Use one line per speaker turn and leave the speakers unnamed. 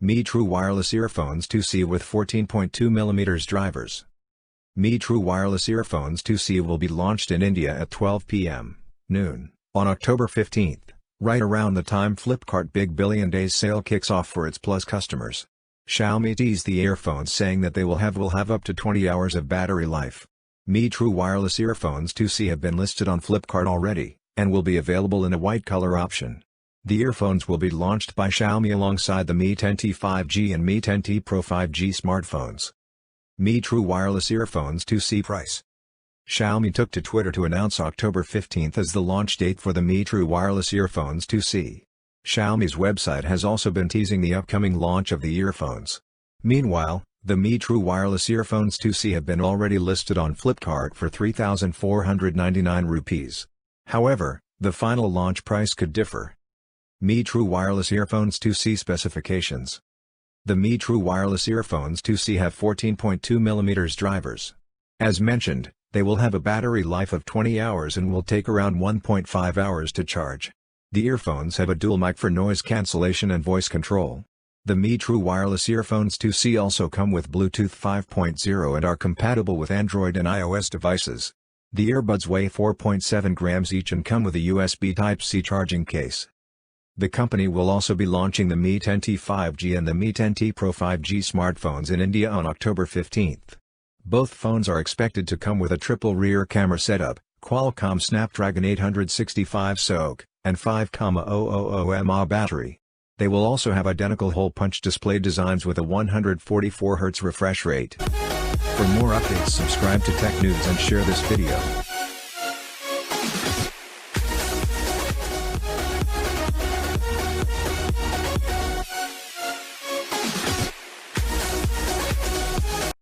Mi True Wireless Earphones 2C with 14.2mm drivers. Mi True Wireless Earphones 2C will be launched in India at 12 p.m. noon on October 15th, right around the time Flipkart Big Billion Days sale kicks off for its Plus customers. Xiaomi teased the earphones saying that they will have up to 20 hours of battery life. Mi True Wireless Earphones 2C have been listed on Flipkart already, and will be available in a white color option. The earphones will be launched by Xiaomi alongside the Mi 10T 5G and Mi 10T Pro 5G smartphones. Mi True Wireless Earphones 2C price. Xiaomi took to Twitter to announce October 15th as the launch date for the Mi True Wireless Earphones 2C. Xiaomi's website has also been teasing the upcoming launch of the earphones. Meanwhile, the Mi True Wireless Earphones 2C have been already listed on Flipkart for 3,499 rupees. However, the final launch price could differ. Mi True Wireless Earphones 2C specifications. The Mi True Wireless Earphones 2C have 14.2mm drivers. As mentioned, they will have a battery life of 20 hours and will take around 1.5 hours to charge. The earphones have a dual mic for noise cancellation and voice control. The Mi True Wireless Earphones 2C also come with Bluetooth 5.0 and are compatible with Android and iOS devices. The earbuds weigh 4.7 grams each and come with a USB Type-C charging case. The company will also be launching the Mi 10T 5G and the Mi 10T Pro 5G smartphones in India on October 15th. Both phones are expected to come with a triple rear camera setup, Qualcomm Snapdragon 865 SoC, and 5,000 mAh battery. They will also have identical hole-punch display designs with a 144Hz refresh rate. For more updates, subscribe to Tech News and share this video.